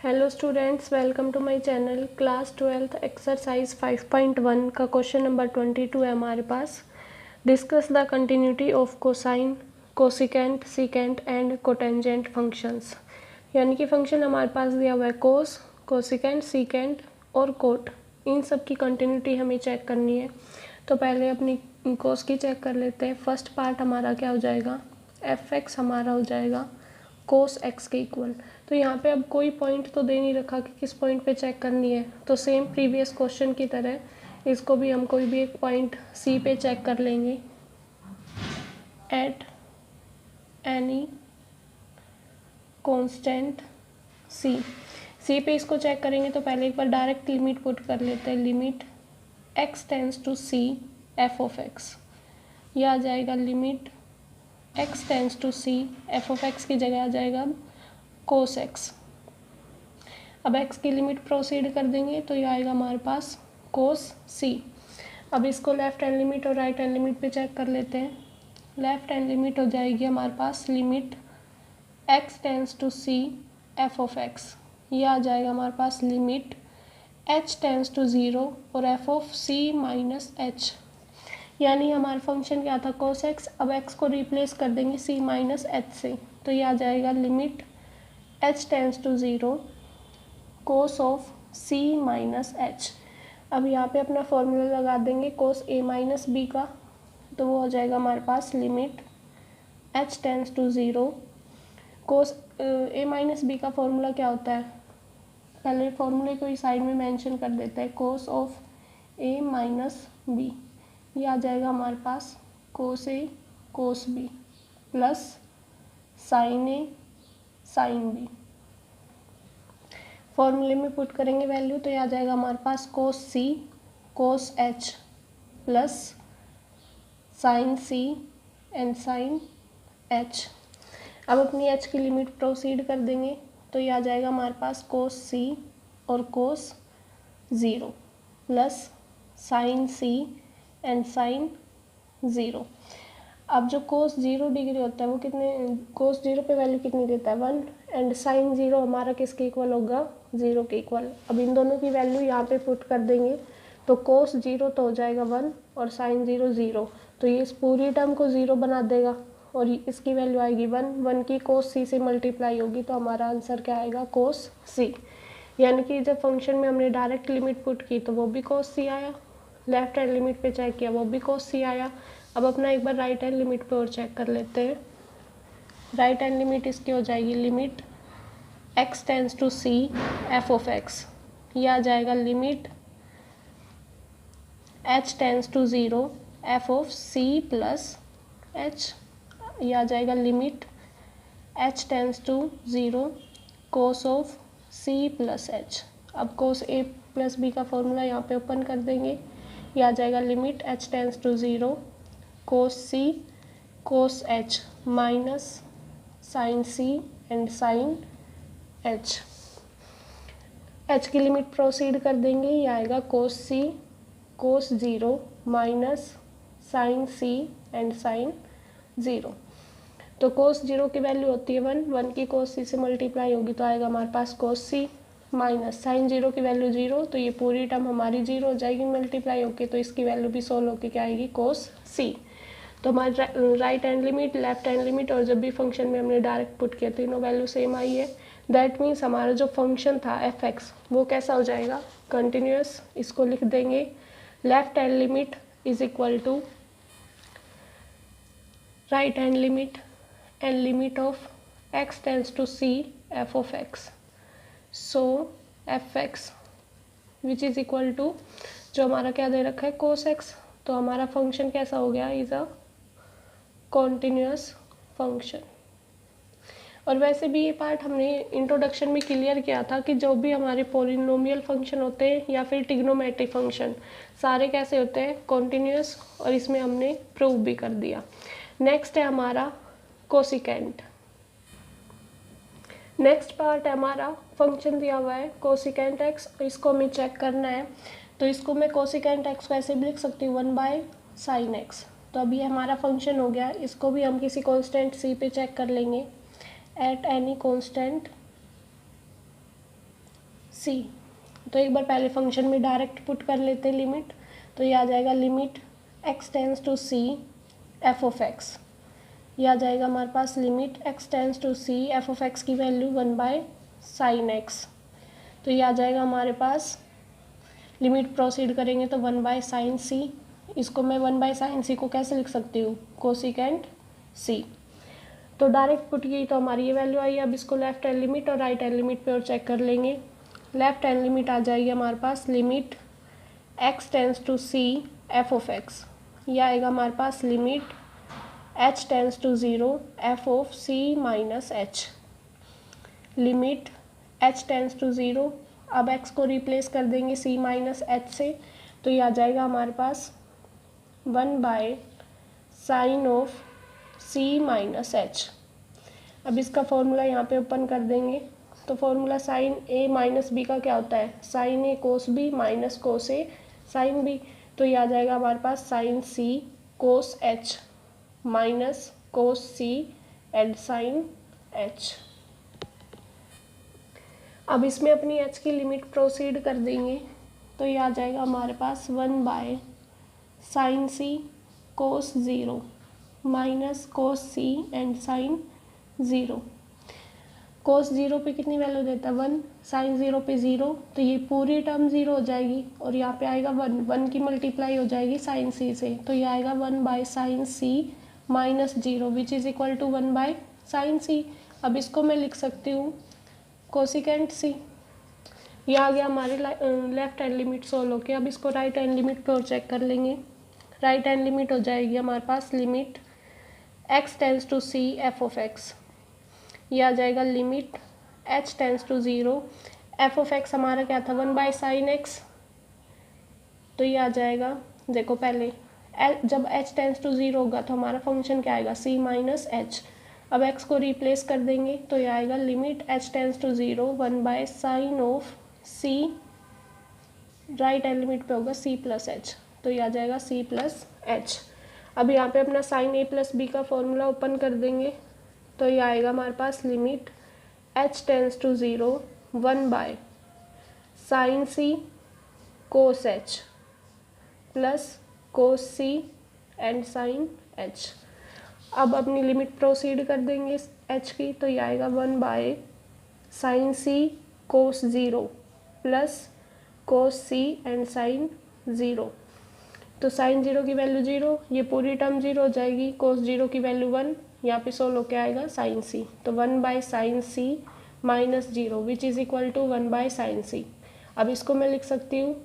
Hello students, welcome to my channel. Class 12th exercise 5.1 का question number 22 है हमारे पास। Discuss the continuity of cosine, cosecant, secant and cotangent functions. यानी कि function हमारे पास दिया हुआ है कोस, कोसिकेंट, सीकेंट और कोट। इन सब की कंटिन्यूटी हमें चेक करनी है। तो पहले अपनी कोस की चेक कर लेते हैं। फर्स्ट पार्ट हमारा क्या हो जाएगा, एफ एक्स हमारा हो जाएगा कोस एक्स के इक्वल। तो यहाँ पे अब कोई पॉइंट तो दे नहीं रखा कि किस पॉइंट पे चेक करनी है। तो सेम प्रीवियस क्वेश्चन की तरह इसको भी हम कोई भी एक पॉइंट सी पे चेक कर लेंगे। एट एनी कांस्टेंट सी पे इसको चेक करेंगे तो पहले एक बार डायरेक्ट लिमिट पुट कर लेते हैं। Limit x tends to c f of x. यह आ जाएगा limit x tends to c f of x की जगह आ जाएगा कोस एक्स। अब एक्स की लिमिट प्रोसीड कर देंगे तो ये आएगा हमारे पास कोस सी। अब इसको लेफ्ट हैंड लिमिट और राइट हैंड लिमिट पे चेक कर लेते हैं। लेफ्ट हैंड लिमिट हो जाएगी हमारे पास limit x tends to c f of x. ये आ जाएगा हमारे पास limit h tends to zero और f of c minus h. यानी हमारा फंक्शन क्या था कोस एक्स। अब एक्स को रिप्लेस कर देंगे सी माइनस एच से, तो ये आ जाएगा limit h tends to zero cos of c minus h. अब यहाँ पे अपना फॉर्मूला लगा देंगे कोस ए माइनस बी का, तो वो हो जाएगा हमारे पास limit h tends to zero cos a minus b का फॉर्मूला क्या होता है, पहले फॉर्मूले को इस साइड में मेंशन कर देते हैं। Cos of a minus b, ये आ जाएगा हमारे पास cos a cos b plus sine a sine b. फॉर्मूले में पुट करेंगे वैल्यू तो ये आ जाएगा हमारे पास cos c cos h plus sine c and sine h. अब अपनी एच की लिमिट प्रोसीड कर देंगे तो ये आ जाएगा हमारे पास कोस सी और cos zero plus sine c and sine zero. अब जो कोस 0 डिग्री होता है वो कितने, कोस 0 पे वैल्यू कितनी देता है 1, एंड साइन 0 हमारा किसके इक्वल होगा 0 के इक्वल। अब इन दोनों की वैल्यू यहाँ पे पुट कर देंगे तो कोस 0 तो हो जाएगा 1 और साइन 0 0, तो ये इस पूरी टर्म को 0 बना देगा और इसकी वैल्यू आएगी 1 की कोस सी से मल्टीप्लाई होगी तो हमारा आंसर क्या आएगा कोस सी। यानी कि जब फंक्शन में हमने डायरेक्ट लिमिट पुट की तो वो भी कोस सी आया, लेफ्ट हैंड लिमिट पे चेक किया वो भी कोस सी आया। अब अपना एक बार राइट हैंड लिमिट पे और चेक कर लेते हैं। राइट हैंड लिमिट इसकी हो जाएगी limit x tends to c f of x. ये आ जाएगा limit h tends to zero f of c plus h. ये आ जाएगा limit h tends to zero cos of c plus h. अब कोस ए प्लस बी का formula यहाँ पे ओपन कर देंगे। ये आ जाएगा limit h tends to zero cos c cos h minus sine c and sine h. H की लिमिट प्रोसीड कर देंगे, ये आएगा cos c cos zero minus sine c and sine zero. तो कोस 0 की वैल्यू होती है 1 की कोस सी से मल्टीप्लाई होगी तो आएगा हमारे पास कोस सी माइनस साइन 0 की वैल्यू 0, तो ये पूरी टर्म हमारी 0 हो जाएगी मल्टीप्लाई होके, तो इसकी वैल्यू भी सोल्व होके क्या आएगी कोस सी। तो हमारी right hand limit, left hand limit और जब भी फंक्शन में हमने डायरेक्ट पुट किया तीनों वैल्यू सेम आई है। दैट मीन्स हमारा जो फंक्शन था एफ एक्स वो कैसा हो जाएगा कंटिन्यूअस। इसको लिख देंगे left hand limit is equal to right hand limit and limit of x tends to c f of x. So f x which is equal to जो हमारा क्या दे रखा है कोस एक्स, तो हमारा फंक्शन कैसा हो गया इज अ कॉन्टिन्यूअस फंक्शन। और वैसे भी ये पार्ट हमने इंट्रोडक्शन में क्लियर किया था कि जो भी हमारे पोलिनोमियल फंक्शन होते हैं या फिर ट्रिग्नोमेट्रिक फंक्शन सारे कैसे होते हैं कॉन्टिन्यूअस, और इसमें हमने प्रूव भी कर दिया। नेक्स्ट है हमारा कोसिकेंट। नेक्स्ट पार्ट है हमारा फंक्शन दिया हुआ है कोसिकेंट एक्स, इसको हमें चेक करना है। तो इसको मैं कोसिकेंट एक्स को ऐसे भी लिख सकती हूँ 1/sin x। तो अभी हमारा फंक्शन हो गया, इसको भी हम किसी कांस्टेंट सी पे चेक कर लेंगे। एट एनी कांस्टेंट सी। तो एक बार पहले फंक्शन में डायरेक्ट पुट कर लेते हैं लिमिट, तो ये आ जाएगा limit x tends to c f of x. ये आ जाएगा हमारे पास limit x tends to c f of x की वैल्यू 1/sin x। तो ये आ जाएगा हमारे पास, लिमिट प्रोसीड करेंगे तो 1/sin c। इसको मैं 1/sin c को कैसे लिख सकती हूँ, कोसिकेंट c। तो डायरेक्ट पुट की तो हमारी ये वैल्यू आई। अब इसको लेफ्ट हैंड लिमिट और राइट हैंड लिमिट पे और चेक कर लेंगे। लेफ्ट हैंड लिमिट आ जाएगी हमारे पास limit x tends to c f of x. ये आएगा हमारे पास limit h tends to 0 f of c minus h। Limit h tends to 0, अब x को रिप्लेस कर देंगे c माइनस h से, तो ये आ जाएगा हमारे पास 1/sin of c minus h। अब इसका फॉर्मूला यहाँ पे ओपन कर देंगे, तो formula sine a minus b का क्या होता है, sine a cos b minus cos a sine b। तो ये आ जाएगा हमारे पास sine c cos h minus cos c and sine h। अब इसमें अपनी h की लिमिट प्रोसीड कर देंगे, तो ये आ जाएगा हमारे पास 1/sin c cos 0 minus cos c and sine 0। Cos 0 पे कितनी वैल्यू देता है 1, साइन 0 पे 0, तो ये पूरी टर्म 0 हो जाएगी और यहाँ पे आएगा 1 की मल्टीप्लाई हो जाएगी साइन c से, तो ये आएगा 1/sin c minus 0 which is equal to 1/sin c। अब इसको मैं लिख सकती हूँ कोसिकेंट c। ये आ गया हमारे लेफ्ट हैंड लिमिट सोल्व होके। अब इसको राइट हैंड लिमिट पे और चेक कर लेंगे। राइट हैंड लिमिट हो जाएगी हमारे पास limit x tends to c f of x. ये आ जाएगा limit h tends to 0 f of x हमारा क्या था 1/sin x। तो ये आ जाएगा, देखो पहले जब h टेंस टू 0 होगा तो हमारा फंक्शन क्या आएगा c माइनस h। अब x को रिप्लेस कर देंगे तो ये आएगा limit h tends to 0 1/sin of c, right hand limit पे होगा c प्लस h, तो ये आ जाएगा c प्लस h। अब यहाँ पे अपना साइन a प्लस b का फॉर्मूला ओपन कर देंगे, तो ये आएगा हमारे पास limit h tends to 0 1/sin c cos h plus cos c and sine h। अब अपनी लिमिट प्रोसीड कर देंगे h की, तो ये आएगा 1/sin c cos 0 plus cos c and sine 0। तो साइन 0 की वैल्यू 0, ये पूरी टर्म 0 हो जाएगी, कोस 0 की वैल्यू 1, यहाँ पे सोल्व होके आएगा साइन c, तो 1/sin c minus 0 which is equal to 1/sin c। अब इसको मैं लिख सकती हूँ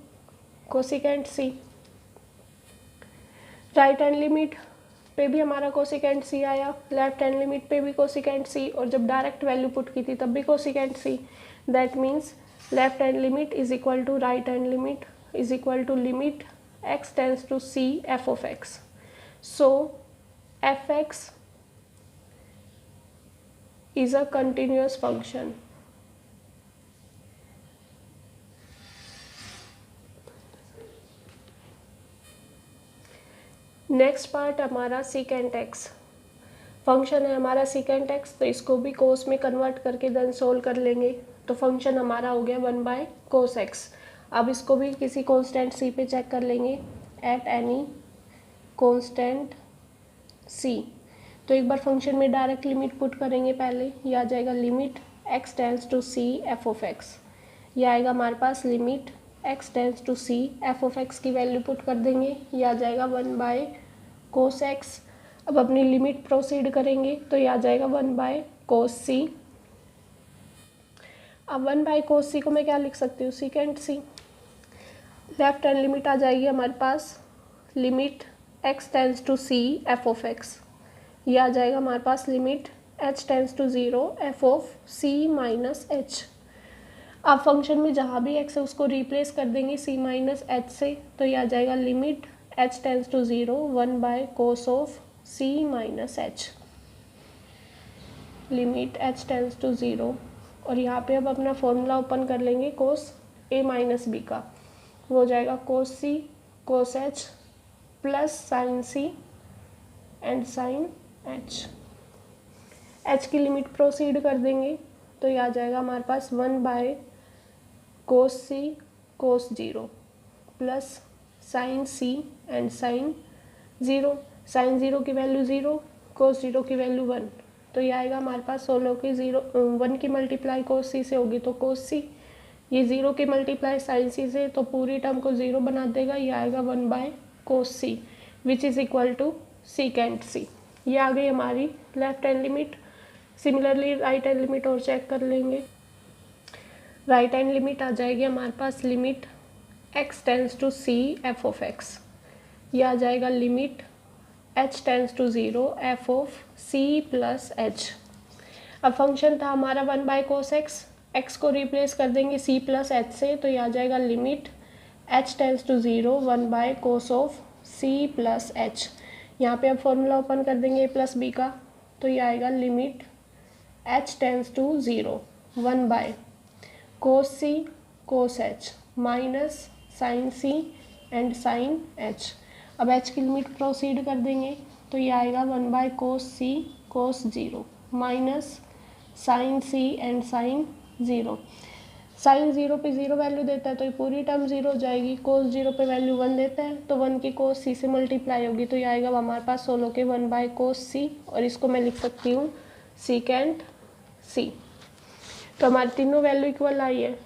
cosecant c। Right hand limit पे भी हमारा कोसिकेंट c आया, लेफ्ट हैंड लिमिट पे भी कोसिकेंट c, और जब डायरेक्ट वैल्यू पुट की थी तब भी cosecant c। That means left hand limit is equal to right hand limit is equal to limit x tends to c f of x. So f x is a continuous function। Next part हमारा secant x function है हमारा secant x, तो इसको भी कोस में convert करके then solve कर लेंगे। तो फंक्शन हमारा हो गया 1/cos x। अब इसको भी किसी कांस्टेंट c पे चेक कर लेंगे एट एनी कांस्टेंट c। तो एक बार फंक्शन में डायरेक्ट लिमिट पुट करेंगे पहले, ये आ जाएगा limit x tends to c f of x. ये आएगा हमारे पास limit x tends to c f of x की वैल्यू पुट कर देंगे, ये आ जाएगा 1/cos x। अब अपनी लिमिट प्रोसीड करेंगे तो ये आ जाएगा 1/cos c। अब 1/cos c को मैं क्या लिख सकती हूँ secant c। Left hand limit आ जाएगी हमारे पास limit x tends to c f of x. ये आ जाएगा हमारे पास limit h tends to 0 f of c minus h। अब फंक्शन में जहाँ भी x है उसको रिप्लेस कर देंगे c माइनस h से, तो ये आ जाएगा limit h tends to 0 1/cos of c minus h। Limit h tends to 0, और यहाँ पे अब अपना फॉर्मूला ओपन कर लेंगे कोस a माइनस b का, वो हो जाएगा cos c cos h plus sine c and sine h की लिमिट प्रोसीड कर देंगे, तो ये आ जाएगा हमारे पास 1/cos cos c cos 0 plus sine c and sine 0। Sine 0 की वैल्यू 0, कोस 0 की वैल्यू 1, तो ये आएगा हमारे पास 16 की 1 की मल्टीप्लाई कोस सी से होगी तो कोस सी, ये 0 की मल्टीप्लाई साइन सी से, तो पूरी टर्म को 0 बना देगा, ये आएगा 1 by cos c which is equal to secant c. ये आ गई हमारी left hand limit. Similarly right hand limit और चेक कर लेंगे। राइट हैंड लिमिट आ जाएगी हमारे पास limit x tends to c f of x, ये आ जाएगा limit h tends to 0 f of c plus h। अब फंक्शन था हमारा 1 बाय कोस x को रिप्लेस कर देंगे c प्लस h से, तो ये आ जाएगा limit h tends to 0 1 by cos of c plus h। यहाँ पे अब फॉर्मूला ओपन कर देंगे a प्लस b का, तो ये आएगा limit h tends to 0 1 by cos c cos h minus sine c and sine h। अब h की लिमिट प्रोसीड कर देंगे, तो ये आएगा 1 by cos c cos 0 minus sine c and sine 0। Sine 0 पे 0 वैल्यू देता है तो ये पूरी टर्म 0 हो जाएगी। कोस 0 पे वैल्यू 1 देता है तो 1 की कोस सी से मल्टीप्लाई होगी, तो ये आएगा हमारे पास 16 के 1 बाय कोस सी, और इसको मैं लिख सकती हूँ सीकेंट सी। तो हमारी तीनों वैल्यू इक्वल आई है,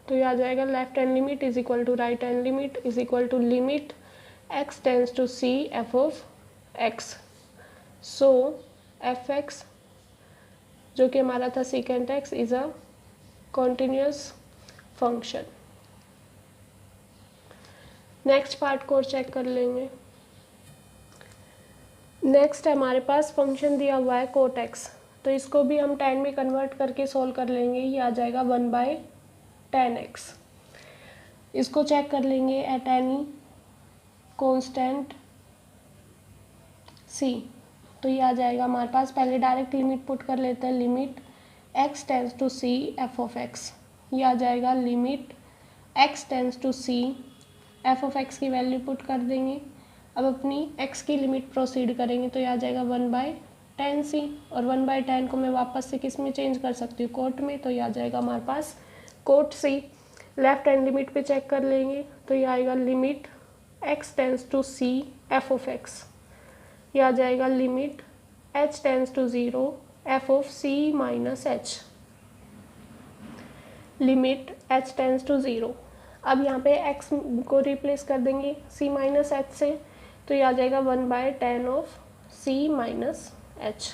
तो ये आ जाएगा left hand limit is equal to right hand limit is equal to limit x tends to c f of x। So f x जो कि हमारा था secant x is a continuous function. Next part को check कर लेंगे। Next है हमारे पास function दिया हुआ है कोट x, तो इसको भी हम tan में कन्वर्ट करके सॉल्व कर लेंगे। ये आ जाएगा 1 बाय tan x। इसको चेक कर लेंगे एट एनी कांस्टेंट c, तो ये आ जाएगा हमारे पास। पहले डायरेक्ट लिमिट पुट कर लेते हैं, limit x tends to c f of x, ये आ जाएगा limit x tends to c f of x की वैल्यू पुट कर देंगे। अब अपनी x की लिमिट प्रोसीड करेंगे, तो ये आ जाएगा 1 बाय tan c, और 1 बाय tan को मैं वापस से किस में चेंज कर सकती हूँ, कोट में, तो ये आ जाएगा हमारे पास cot c। Left hand limit पे चेक कर लेंगे, तो ये आएगा limit x tends to c f of x, ये आ जाएगा limit h tends to 0 f of c minus h, limit h tends to 0। अब यहाँ पे x को रिप्लेस कर देंगे c माइनस h से, तो ये आ जाएगा 1 by tan of c minus h।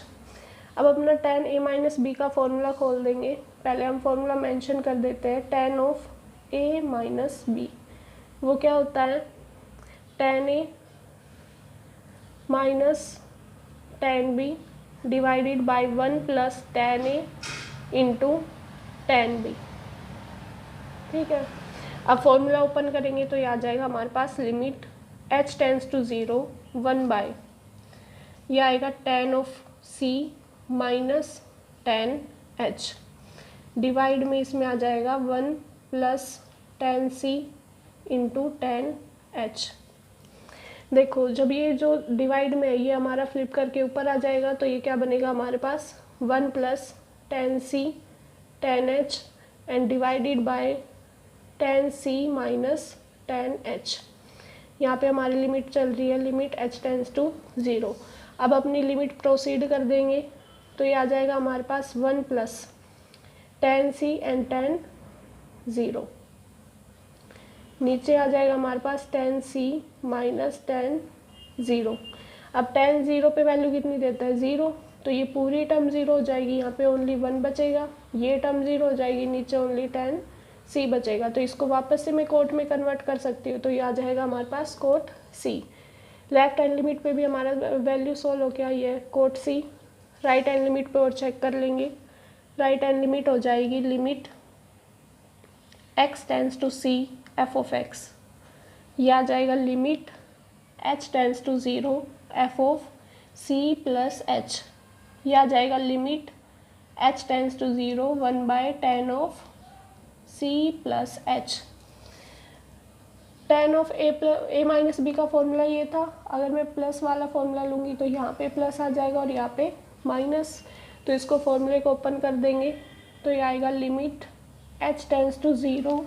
अब अपना tan a माइनस b का फॉर्मूला खोल देंगे। पहले हम फॉर्मूला मेंशन कर देते हैं, tan of a minus b, वो क्या होता है, tan a minus tan b divided by 1 plus tan a into tan b। ठीक है, अब फॉर्मूला ओपन करेंगे तो ये आ जाएगा हमारे पास limit h tends to 0 1 by, ये आएगा tan of c minus tan h, divide में इसमें आ जाएगा 1 plus tan c into tan h। देखो जब ये जो डिवाइड में है ये हमारा फ्लिप करके ऊपर आ जाएगा, तो ये क्या बनेगा हमारे पास 1 plus tan c tan h and divided by tan c minus tan h। यहाँ पे हमारी लिमिट चल रही है लिमिट h टेंस टू 0। अब अपनी लिमिट प्रोसीड कर देंगे, तो ये आ जाएगा हमारे पास 1 plus tan c and tan 0, नीचे आ जाएगा हमारे पास tan c माइनस tan 0। अब tan 0 पे वैल्यू कितनी देता है 0, तो ये पूरी टर्म 0 हो जाएगी, यहाँ पे ओनली 1 बचेगा, ये टर्म 0 हो जाएगी, नीचे ओनली tan c बचेगा। तो इसको वापस से मैं कोट में कन्वर्ट कर सकती हूँ, तो ये आ जाएगा हमारे पास cot c। Left hand limit पे भी हमारा वैल्यू सोल्व हो गया, ये cot c। Right hand limit पे और चेक कर लेंगे। राइट हैंड लिमिट हो जाएगी limit x tends to c f of x, ये आ जाएगा limit h tends to 0 f of c plus h, ये आ जाएगा limit h tends to 0 1 by tan of c plus h। tan of a minus b का formula ये था, अगर मैं प्लस वाला फॉर्मूला लूँगी तो यहाँ पे प्लस आ जाएगा और यहाँ पे माइनस, तो इसको फॉर्मूले को ओपन कर देंगे, तो ये आएगा लिमिट h टेंस टू 0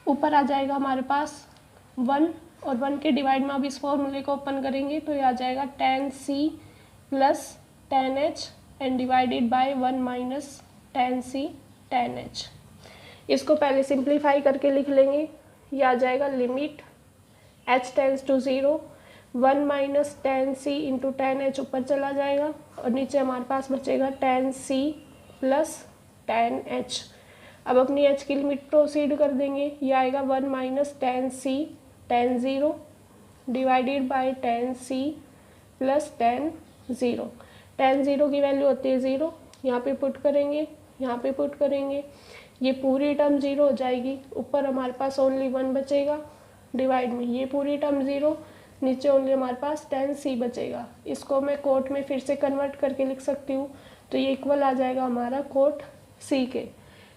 ऊपर आ जाएगा हमारे पास 1 और 1 के डिवाइड में अब इस फॉर्मूले को ओपन करेंगे तो ये आ जाएगा tan c plus tan h and divided by 1 minus tan c tan h। इसको पहले सिंप्लीफाई करके लिख लेंगे। ये आ जाएगा limit h tends to 0 1 minus tan c into tan h ऊपर चला जाएगा और नीचे हमारे पास बचेगा tan c plus tan h। अब अपनी h की लिमिट प्रोसीड कर देंगे। ये आएगा 1 minus tan c tan 0 divided by tan c plus tan 0। tan 0 की वैल्यू होती है 0, यहाँ पे पुट करेंगे, यहाँ पे पुट करेंगे, ये पूरी टर्म 0 हो जाएगी। ऊपर हमारे पास ओनली 1 बचेगा, डिवाइड में ये पूरी टर्म 0, नीचे ओनली हमारे पास tan c बचेगा। इसको मैं कोट में फिर से कन्वर्ट करके लिख सकती हूँ, तो ये इक्वल आ जाएगा हमारा कोट c के।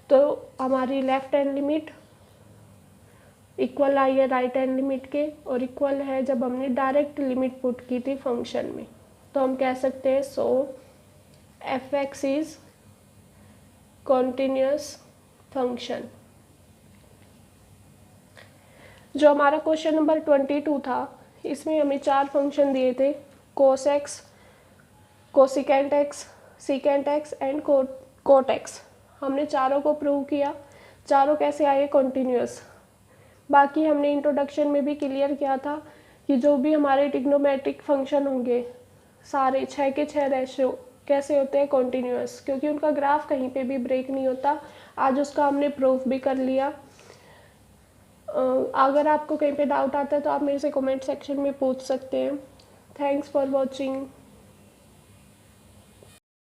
तो हमारी लेफ्ट हैंड लिमिट इक्वल आई है राइट हैंड लिमिट के, और इक्वल है जब हमने डायरेक्ट लिमिट पुट की थी फंक्शन में। तो हम कह सकते हैं सो f(x) इज कॉन्टिन्यूअस फंक्शन। जो हमारा क्वेश्चन नंबर 22 था, इसमें हमें 4 फंक्शन दिए थे, cos x, cosecant x, secant x and cot x। हमने चारों को प्रूव किया, चारों कैसे आए कॉन्टिन्यूअस। बाकी हमने इंट्रोडक्शन में भी क्लियर किया था कि जो भी हमारे ट्रिग्नोमेट्रिक फंक्शन होंगे सारे 6 के 6 रेशियो कैसे होते हैं कॉन्टिन्यूअस, क्योंकि उनका ग्राफ कहीं पे भी ब्रेक नहीं होता। आज उसका हमने प्रूफ भी कर लिया। अगर आपको कहीं पे डाउट आता है तो आप मेरे से कमेंट सेक्शन में पूछ सकते हैं। Thanks for watching.